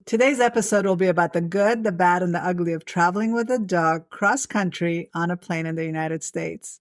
Today's episode will be about the good, the bad, and the ugly of traveling with a dog cross-country on a plane in the United States.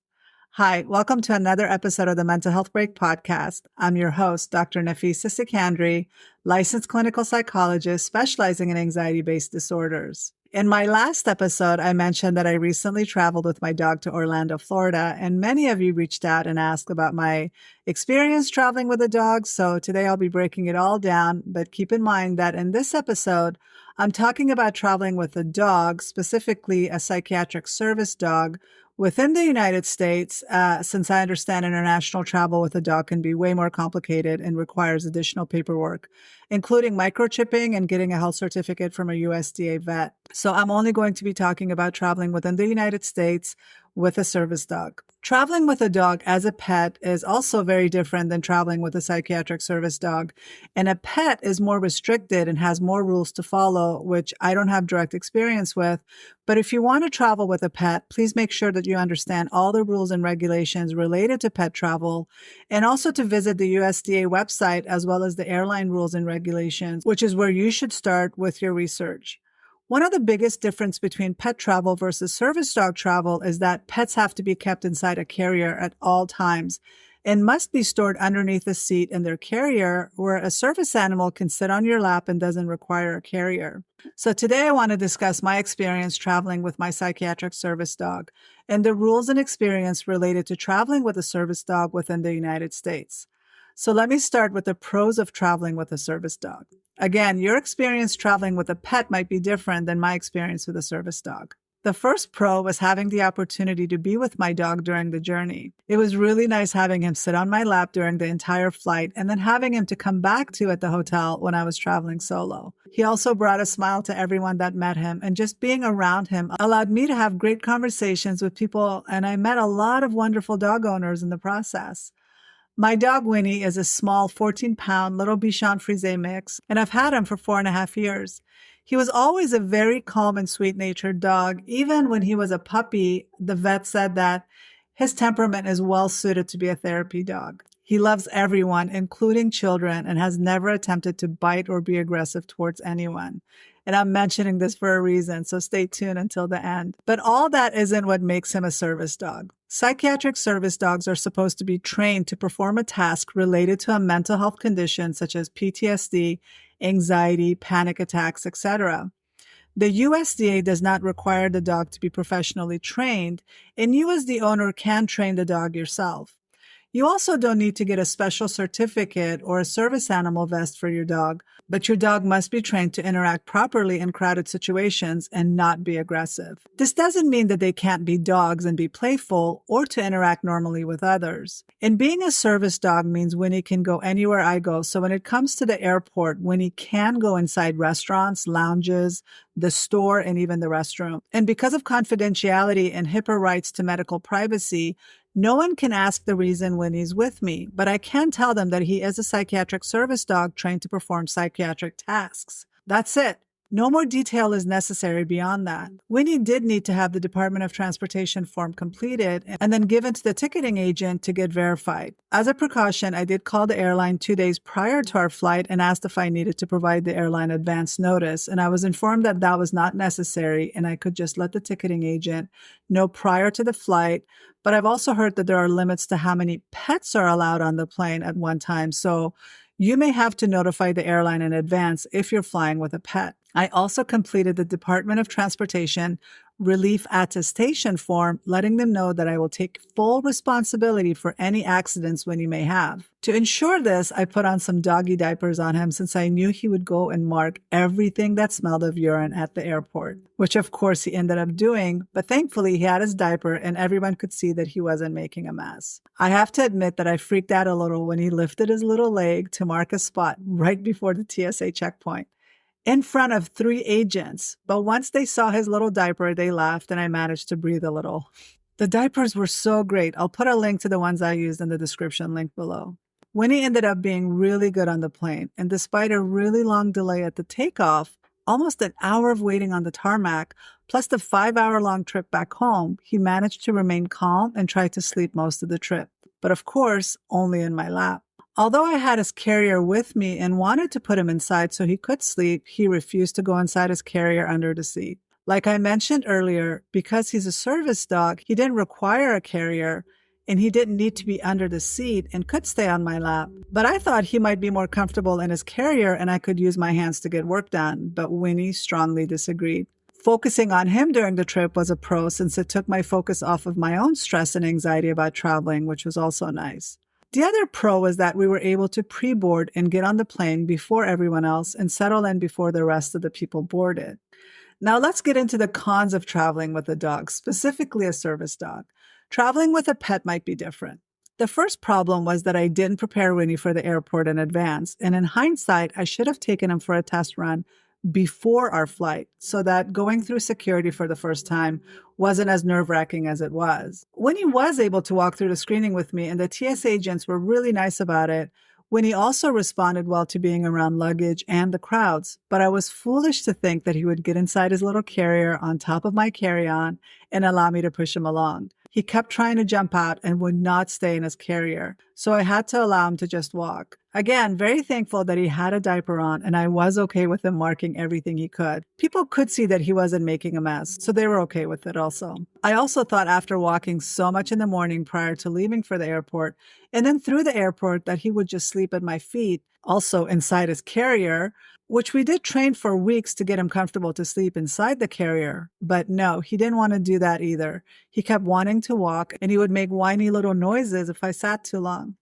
Hi, welcome to another episode of the Mental Health Break podcast. I'm your host, Dr. Nafisa Sikandri, licensed clinical psychologist specializing in anxiety-based disorders. In my last episode, I mentioned that I recently traveled with my dog to Orlando, Florida, and many of you reached out and asked about my experience traveling with a dog. So today I'll be breaking it all down, but keep in mind that in this episode, I'm talking about traveling with a dog, specifically a psychiatric service dog, within the United States, since I understand international travel with a dog can be way more complicated and requires additional paperwork, including microchipping and getting a health certificate from a USDA vet. So I'm only going to be talking about traveling within the United States with a service dog. Traveling with a dog as a pet is also very different than traveling with a psychiatric service dog. And a pet is more restricted and has more rules to follow, which I don't have direct experience with. But if you want to travel with a pet, please make sure that you understand all the rules and regulations related to pet travel, and also to visit the USDA website as well as the airline rules and regulations, which is where you should start with your research. One of the biggest difference between pet travel versus service dog travel is that pets have to be kept inside a carrier at all times and must be stored underneath the seat in their carrier, where a service animal can sit on your lap and doesn't require a carrier. So today I want to discuss my experience traveling with my psychiatric service dog and the rules and experience related to traveling with a service dog within the United States. So let me start with the pros of traveling with a service dog. Again, your experience traveling with a pet might be different than my experience with a service dog. The first pro was having the opportunity to be with my dog during the journey. It was really nice having him sit on my lap during the entire flight and then having him to come back to at the hotel when I was traveling solo. He also brought a smile to everyone that met him, and just being around him allowed me to have great conversations with people, and I met a lot of wonderful dog owners in the process. My dog Winnie is a small 14-pound little Bichon Frise mix, and I've had him for 4.5 years. He was always a very calm and sweet-natured dog. Even when he was a puppy, the vet said that his temperament is well suited to be a therapy dog. He loves everyone, including children, and has never attempted to bite or be aggressive towards anyone. And I'm mentioning this for a reason, so stay tuned until the end. But all that isn't what makes him a service dog. Psychiatric service dogs are supposed to be trained to perform a task related to a mental health condition such as PTSD, anxiety, panic attacks, etc. The USDA does not require the dog to be professionally trained, and you as the owner can train the dog yourself. You also don't need to get a special certificate or a service animal vest for your dog, but your dog must be trained to interact properly in crowded situations and not be aggressive. This doesn't mean that they can't be dogs and be playful or to interact normally with others. And being a service dog means Winnie can go anywhere I go. So when it comes to the airport, Winnie can go inside restaurants, lounges, the store, and even the restroom. And because of confidentiality and HIPAA rights to medical privacy, no one can ask the reason when he's with me, but I can tell them that he is a psychiatric service dog trained to perform psychiatric tasks. That's it. No more detail is necessary beyond that. Winnie did need to have the Department of Transportation form completed and then given to the ticketing agent to get verified. As a precaution, I did call the airline 2 days prior to our flight and asked if I needed to provide the airline advance notice, and I was informed that that was not necessary and I could just let the ticketing agent know prior to the flight. But I've also heard that there are limits to how many pets are allowed on the plane at one time, so you may have to notify the airline in advance if you're flying with a pet. I also completed the Department of Transportation relief attestation form, letting them know that I will take full responsibility for any accidents Winnie may have. To ensure this, I put on some doggy diapers on him since I knew he would go and mark everything that smelled of urine at the airport, which of course he ended up doing, but thankfully he had his diaper and everyone could see that he wasn't making a mess. I have to admit that I freaked out a little when he lifted his little leg to mark a spot right before the TSA checkpoint, in front of 3 agents. But once they saw his little diaper, they laughed and I managed to breathe a little. The diapers were so great. I'll put a link to the ones I used in the description link below. Winnie ended up being really good on the plane, and despite a really long delay at the takeoff, almost an hour of waiting on the tarmac, plus the 5-hour-long trip back home, he managed to remain calm and try to sleep most of the trip. But of course, only in my lap. Although I had his carrier with me and wanted to put him inside so he could sleep, he refused to go inside his carrier under the seat. Like I mentioned earlier, because he's a service dog, he didn't require a carrier and he didn't need to be under the seat and could stay on my lap. But I thought he might be more comfortable in his carrier and I could use my hands to get work done. But Winnie strongly disagreed. Focusing on him during the trip was a pro since it took my focus off of my own stress and anxiety about traveling, which was also nice. The other pro was that we were able to pre-board and get on the plane before everyone else and settle in before the rest of the people boarded. Now let's get into the cons of traveling with a dog, specifically a service dog. Traveling with a pet might be different. The first problem was that I didn't prepare Winnie for the airport in advance, and in hindsight, I should have taken him for a test run before our flight so that going through security for the first time wasn't as nerve-wracking as it was. Winnie was able to walk through the screening with me, and the TSA agents were really nice about it. Winnie also responded well to being around luggage and the crowds, but I was foolish to think that he would get inside his little carrier on top of my carry-on and allow me to push him along. He kept trying to jump out and would not stay in his carrier, so I had to allow him to just walk. Again, very thankful that he had a diaper on and I was okay with him marking everything he could. People could see that he wasn't making a mess, so they were okay with it also. I also thought after walking so much in the morning prior to leaving for the airport and then through the airport that he would just sleep at my feet, also inside his carrier, which we did train for weeks to get him comfortable to sleep inside the carrier. But no, he didn't want to do that either. He kept wanting to walk and he would make whiny little noises if I sat too long.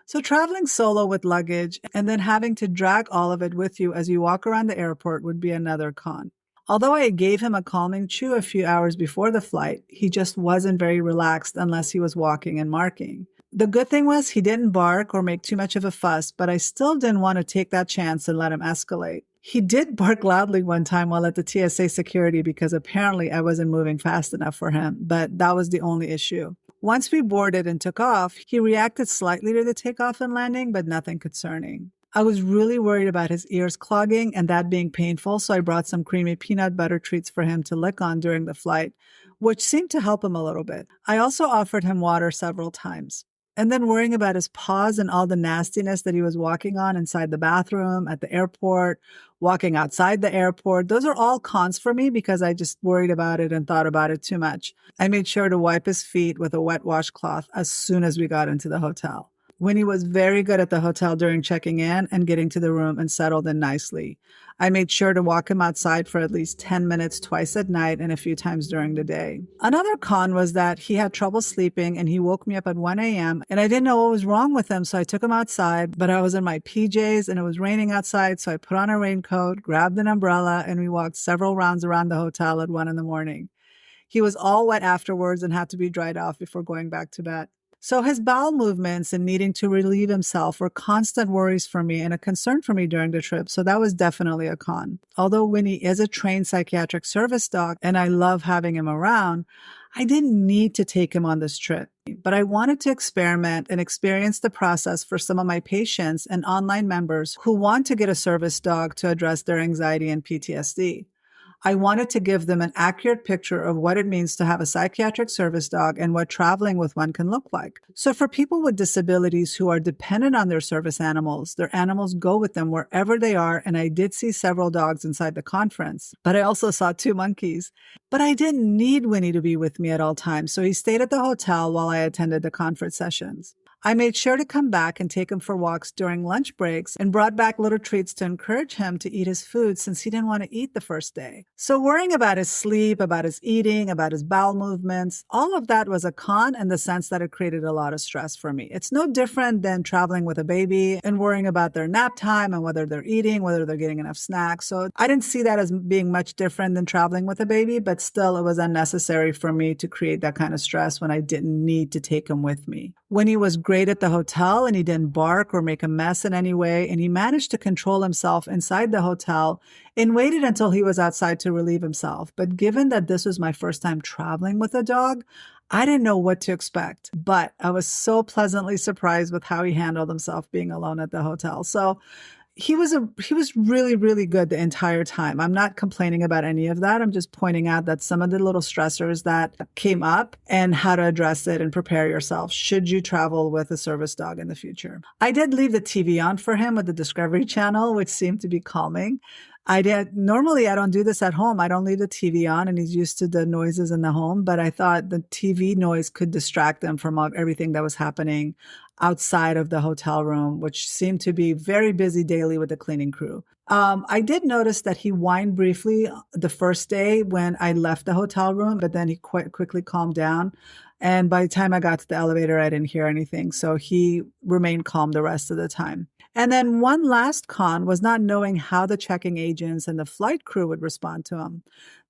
So traveling solo with luggage and then having to drag all of it with you as you walk around the airport would be another con. Although I gave him a calming chew a few hours before the flight, he just wasn't very relaxed unless he was walking and marking. The good thing was he didn't bark or make too much of a fuss, but I still didn't want to take that chance and let him escalate. He did bark loudly one time while at the TSA security because apparently I wasn't moving fast enough for him, but that was the only issue. Once we boarded and took off, he reacted slightly to the takeoff and landing, but nothing concerning. I was really worried about his ears clogging and that being painful, so I brought some creamy peanut butter treats for him to lick on during the flight, which seemed to help him a little bit. I also offered him water several times. And then worrying about his paws and all the nastiness that he was walking on inside the bathroom, at the airport, walking outside the airport. Those are all cons for me because I just worried about it and thought about it too much. I made sure to wipe his feet with a wet washcloth as soon as we got into the hotel. Winnie was very good at the hotel during checking in and getting to the room and settled in nicely. I made sure to walk him outside for at least 10 minutes twice at night and a few times during the day. Another con was that he had trouble sleeping and he woke me up at 1 a.m. and I didn't know what was wrong with him, so I took him outside, but I was in my PJs and it was raining outside, so I put on a raincoat, grabbed an umbrella, and we walked several rounds around the hotel at 1 in the morning. He was all wet afterwards and had to be dried off before going back to bed. So his bowel movements and needing to relieve himself were constant worries for me and a concern for me during the trip, so that was definitely a con. Although Winnie is a trained psychiatric service dog and I love having him around, I didn't need to take him on this trip. But I wanted to experiment and experience the process for some of my patients and online members who want to get a service dog to address their anxiety and PTSD. I wanted to give them an accurate picture of what it means to have a psychiatric service dog and what traveling with one can look like. So for people with disabilities who are dependent on their service animals, their animals go with them wherever they are, and I did see several dogs inside the conference, but I also saw 2 monkeys. But I didn't need Winnie to be with me at all times, so he stayed at the hotel while I attended the conference sessions. I made sure to come back and take him for walks during lunch breaks and brought back little treats to encourage him to eat his food since he didn't want to eat the first day. So worrying about his sleep, about his eating, about his bowel movements, all of that was a con in the sense that it created a lot of stress for me. It's no different than traveling with a baby and worrying about their nap time and whether they're eating, whether they're getting enough snacks. So I didn't see that as being much different than traveling with a baby, but still it was unnecessary for me to create that kind of stress when I didn't need to take him with me. When he was great at the hotel and he didn't bark or make a mess in any way, and he managed to control himself inside the hotel and waited until he was outside to relieve himself. But given that this was my first time traveling with a dog, I didn't know what to expect, but I was so pleasantly surprised with how he handled himself being alone at the hotel. So, He was really, really good the entire time. I'm not complaining about any of that. I'm just pointing out that some of the little stressors that came up and how to address it and prepare yourself should you travel with a service dog in the future. I did leave the TV on for him with the Discovery Channel, which seemed to be calming. Normally I don't do this at home. I don't leave the TV on, and he's used to the noises in the home, but I thought the TV noise could distract him from everything that was happening outside of the hotel room, which seemed to be very busy daily with the cleaning crew. I did notice that he whined briefly the first day when I left the hotel room, but then he quite quickly calmed down. And by the time I got to the elevator, I didn't hear anything. So he remained calm the rest of the time. And then one last con was not knowing how the checking agents and the flight crew would respond to him.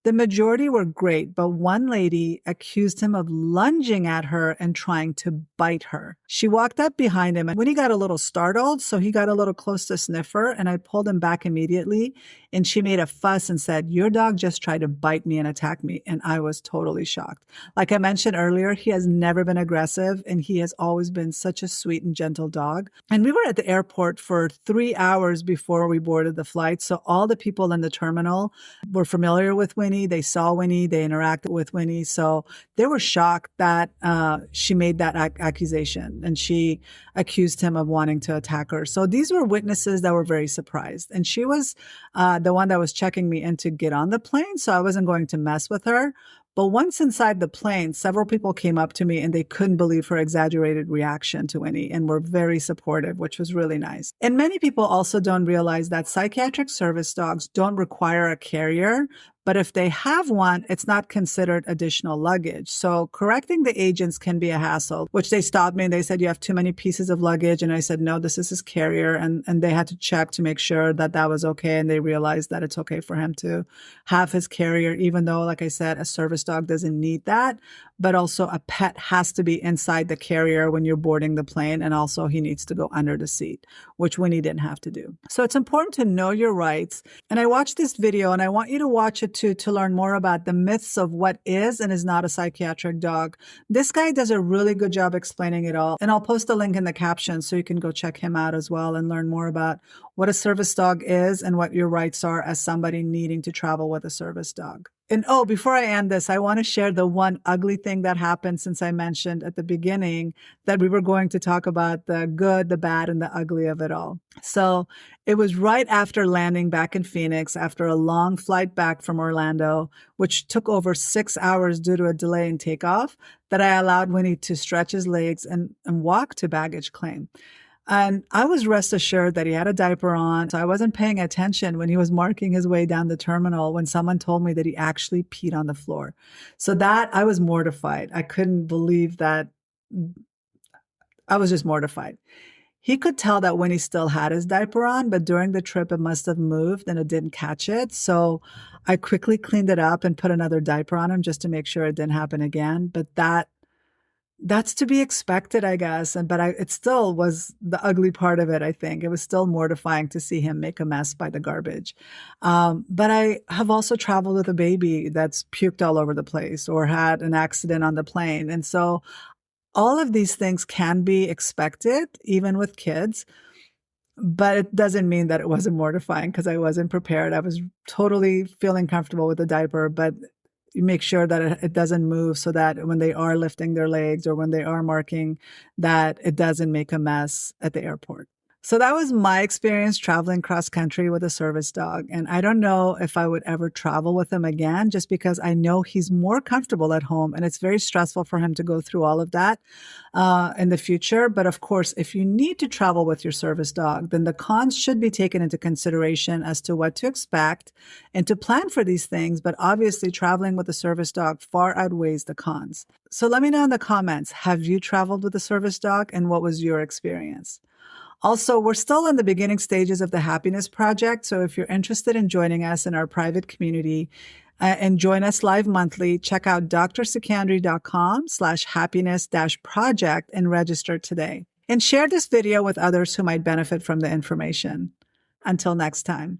The majority were great, but one lady accused him of lunging at her and trying to bite her. She walked up behind him, and when he got a little startled, so he got a little close to sniff her, and I pulled him back immediately, and she made a fuss and said, "Your dog just tried to bite me and attack me," and I was totally shocked. Like I mentioned earlier, he has never been aggressive, and he has always been such a sweet and gentle dog. And we were at the airport for 3 hours before we boarded the flight, so all the people in the terminal were familiar with Winnie. They saw Winnie, they interacted with Winnie. So they were shocked that she made that accusation, and she accused him of wanting to attack her. So these were witnesses that were very surprised. And she was the one that was checking me in to get on the plane. So I wasn't going to mess with her. But once inside the plane, several people came up to me and they couldn't believe her exaggerated reaction to Winnie and were very supportive, which was really nice. And many people also don't realize that psychiatric service dogs don't require a carrier, but if they have one, it's not considered additional luggage. So correcting the agents can be a hassle, which they stopped me and they said, "You have too many pieces of luggage." And I said, "No, this is his carrier." And they had to check to make sure that that was okay. And they realized that it's okay for him to have his carrier, even though, like I said, a service dog doesn't need that. But also a pet has to be inside the carrier when you're boarding the plane. And also he needs to go under the seat, which Winnie didn't have to do. So it's important to know your rights. And I watched this video and I want you to watch it too, to learn more about the myths of what is and is not a psychiatric dog. This guy does a really good job explaining it all. And I'll post a link in the caption so you can go check him out as well and learn more about what a service dog is and what your rights are as somebody needing to travel with a service dog. And before I end this, I want to share the one ugly thing that happened, since I mentioned at the beginning that we were going to talk about the good, the bad, and the ugly of it all. So it was right after landing back in Phoenix, after a long flight back from Orlando, which took over 6 hours due to a delay in takeoff, that I allowed Winnie to stretch his legs and walk to baggage claim. And I was rest assured that he had a diaper on. So I wasn't paying attention when he was marking his way down the terminal when someone told me that he actually peed on the floor. So that I was mortified. I couldn't believe that. I was just mortified. He could tell that when he still had his diaper on, but during the trip, it must have moved and it didn't catch it. So I quickly cleaned it up and put another diaper on him just to make sure it didn't happen again. But that's to be expected, I guess. But it still was the ugly part of it, I think. It was still mortifying to see him make a mess by the garbage. But I have also traveled with a baby that's puked all over the place or had an accident on the plane. And so all of these things can be expected, even with kids. But it doesn't mean that it wasn't mortifying because I wasn't prepared. I was totally feeling comfortable with the diaper, but you make sure that it doesn't move so that when they are lifting their legs or when they are marking, that it doesn't make a mess at the airport. So that was my experience traveling cross country with a service dog. And I don't know if I would ever travel with him again, just because I know he's more comfortable at home and it's very stressful for him to go through all of that in the future. But of course, if you need to travel with your service dog, then the cons should be taken into consideration as to what to expect and to plan for these things. But obviously, traveling with a service dog far outweighs the cons. So let me know in the comments, have you traveled with a service dog and what was your experience? Also, we're still in the beginning stages of the Happiness Project. So if you're interested in joining us in our private community and join us live monthly, check out drsikandri.com/happiness-project and register today. And share this video with others who might benefit from the information. Until next time.